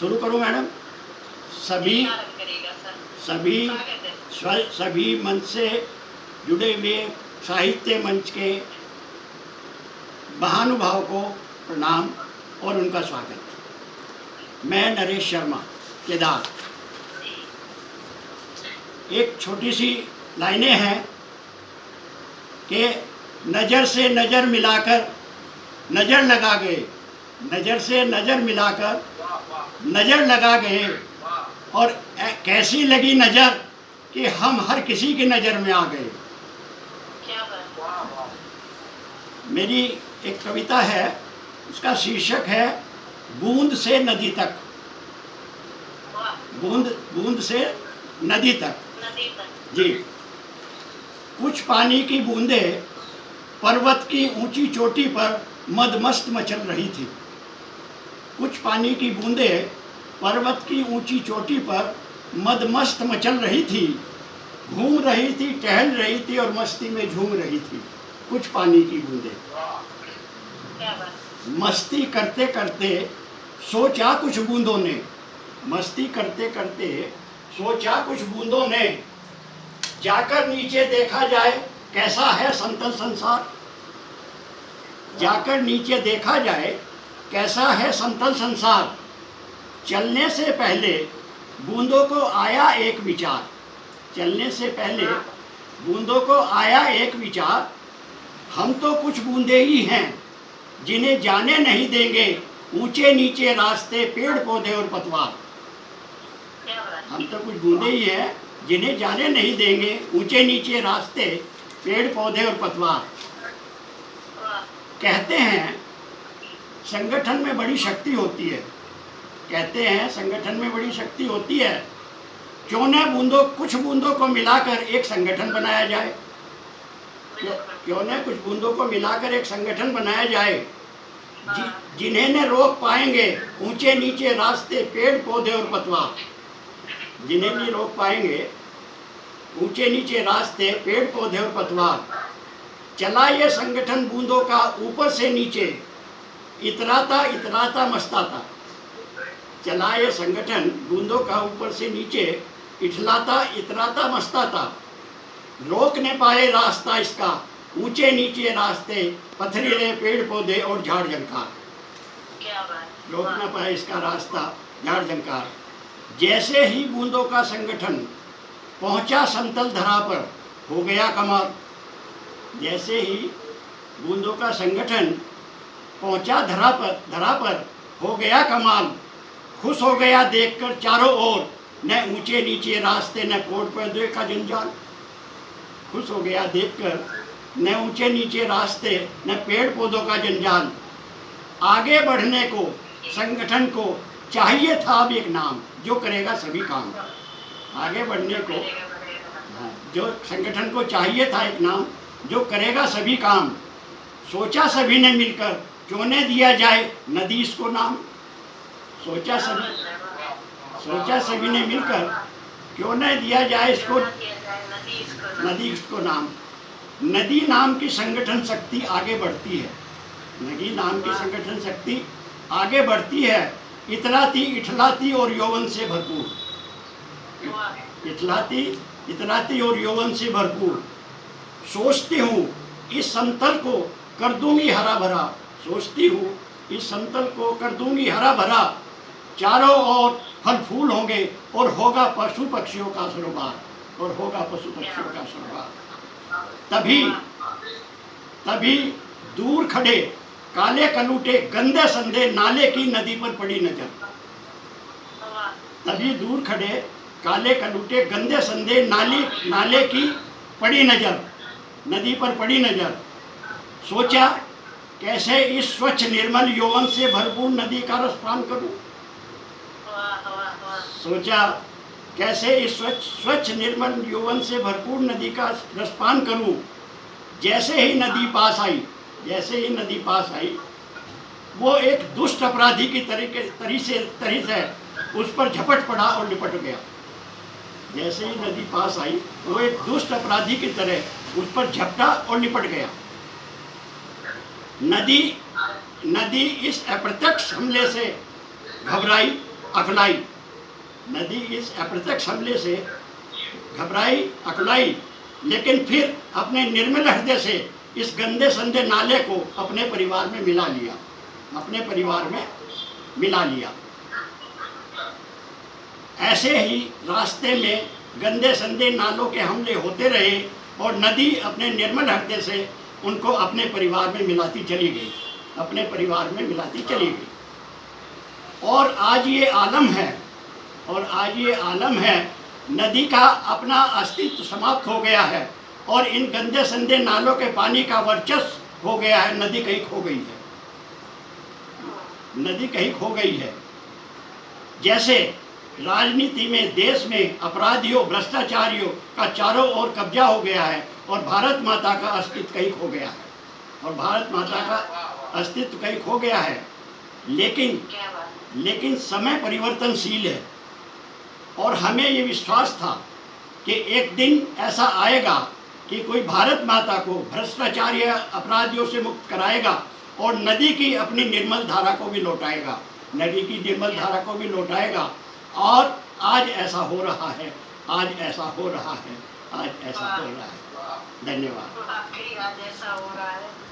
शुरू करूं मैडम? सभी सभी सभी मंच से जुड़े हुए साहित्य मंच के महानुभाव को प्रणाम और उनका स्वागत। मैं नरेश शर्मा केदार। एक छोटी सी लाइनें हैं कि नज़र से नज़र मिलाकर नज़र लगा गए, नज़र से नज़र मिलाकर नज़र लगा गए, और कैसी लगी नज़र कि हम हर किसी की नज़र में आ गए। मेरी एक कविता है, उसका शीर्षक है बूंद से नदी तक। बूंद बूंद से नदी तक जी। कुछ पानी की बूंदें पर्वत की ऊंची चोटी पर मदमस्त मचल रही थी। कुछ पानी की बूंदें पर्वत की ऊंची चोटी पर मदमस्त मचल रही थी, घूम रही थी, टहल रही थी और मस्ती में झूम रही थी। कुछ पानी की बूंदें मस्ती करते करते सोचा कुछ बूंदों ने, मस्ती करते करते सोचा कुछ बूंदों ने, जाकर नीचे देखा जाए कैसा है समतल संसार। जाकर नीचे देखा जाए कैसा है समतल संसार। चलने से पहले बूंदों को आया एक विचार। चलने से पहले बूंदों को आया एक विचार, हम तो कुछ बूंदे ही हैं जिन्हें जाने नहीं देंगे ऊंचे नीचे रास्ते, पेड़ पौधे और पतवार। हम तो कुछ बूंदे ही हैं जिन्हें जाने नहीं देंगे ऊंचे नीचे रास्ते, पेड़ पौधे और पतवार। कहते हैं संगठन में बड़ी शक्ति होती है, कहते हैं संगठन में बड़ी शक्ति होती है। क्यों न कुछ बूंदों को मिलाकर एक संगठन बनाया जाए। क्यों न कुछ बूंदों को मिलाकर एक संगठन बनाया जाए, जिन्हें न रोक पाएंगे ऊंचे नीचे रास्ते, पेड़ पौधे और पतवार। जिन्हें नहीं रोक पाएंगे ऊंचे नीचे रास्ते, पेड़ पौधे और पतवार। चला ये संगठन बूंदों का ऊपर से नीचे, इतराता इतराता मस्ताता। चला ये संगठन बूंदों का ऊपर से नीचे, इठलाता इतराता मस्ताता। रोक न पाए रास्ता इसका ऊंचे नीचे रास्ते, पथरीले पेड़ पौधे और झाड़ झंकार। रोक न पाए इसका रास्ता, झाड़ झंकार। जैसे ही बूंदों का संगठन पहुंचा समतल धरा पर, हो गया कमाल। जैसे ही बूंदों का संगठन पहुंचा धरा पर हो गया कमाल। खुश हो गया देखकर चारों ओर, न ऊंचे नीचे रास्ते न पेड़ पौधे का जंजाल। खुश हो गया देखकर न ऊंचे नीचे रास्ते न पेड़ पौधों का जंजाल। आगे बढ़ने को संगठन को चाहिए था अब एक नाम, जो करेगा सभी काम। आगे बढ़ने को जो संगठन को चाहिए था एक नाम, जो करेगा सभी काम। सोचा सभी ने मिलकर क्यों न दिया जाए नदी इसको नाम। सोचा सभी ने मिलकर क्यों न दिया जाए इसको नदी इसको नाम। नदी नाम की संगठन शक्ति आगे बढ़ती है। नदी नाम की संगठन शक्ति आगे बढ़ती है, इतराती इठलाती और यौवन से भरपूर। इतराती और यौवन से भरपूर। सोचती हूँ इस समतल को कर दूंगी हरा भरा। सोचती हूँ इस समतल को कर दूंगी हरा भरा। चारों ओर फल फूल होंगे और होगा पशु पक्षियों का सरोवर, और होगा पशु पक्षियों का सरोवर। तभी दूर खड़े काले कलूटे गंदे संदे नाले की नदी पर पड़ी नजर। तभी दूर खड़े काले कलूटे गंदे संदे नाले की पड़ी नजर, नदी पर पड़ी नजर। सोचा कैसे इस स्वच्छ निर्मल यौवन से भरपूर नदी का रसपान करूं। सोचा कैसे इस स्वच्छ निर्मल यौवन से भरपूर नदी का रसपान करूं। जैसे ही नदी पास आई, वो एक दुष्ट अपराधी की तरी से उस पर झपट पड़ा और लिपट गया। जैसे ही नदी पास आई, वो एक दुष्ट अपराधी की तरह उस पर झपटा और लिपट गया। नदी इस अप्रत्यक्ष हमले से घबराई अकुलाई। नदी इस अप्रत्यक्ष हमले से घबराई, अकुलाई, लेकिन फिर अपने निर्मल हृदय से इस गंदे संदे नाले को अपने परिवार में मिला लिया, अपने परिवार में मिला लिया। ऐसे ही रास्ते में गंदे संदे नालों के हमले होते रहे और नदी अपने निर्मल हृदय से उनको अपने परिवार में मिलाती चली गई, अपने परिवार में मिलाती चली गई। और आज ये आलम है, और आज ये आलम है, नदी का अपना अस्तित्व समाप्त हो गया है और इन गंदे संदे नालों के पानी का वर्चस्व हो गया है। नदी कहीं खो गई है, नदी कहीं खो गई है। जैसे राजनीति में, देश में अपराधियों, भ्रष्टाचारियों का चारों ओर कब्जा हो गया है और भारत माता का अस्तित्व कहीं खो गया है, और भारत माता का अस्तित्व कहीं खो गया है। लेकिन समय परिवर्तनशील है और हमें ये विश्वास था कि एक दिन ऐसा आएगा कि कोई भारत माता को भ्रष्टाचारी अपराधियों से मुक्त कराएगा और नदी की अपनी निर्मल धारा को भी लौटाएगा, नदी की निर्मल धारा को भी लौटाएगा। और आज ऐसा हो रहा है, आज ऐसा हो रहा है, आज ऐसा हो रहा है। धन्यवाद। आज ऐसा हो रहा है।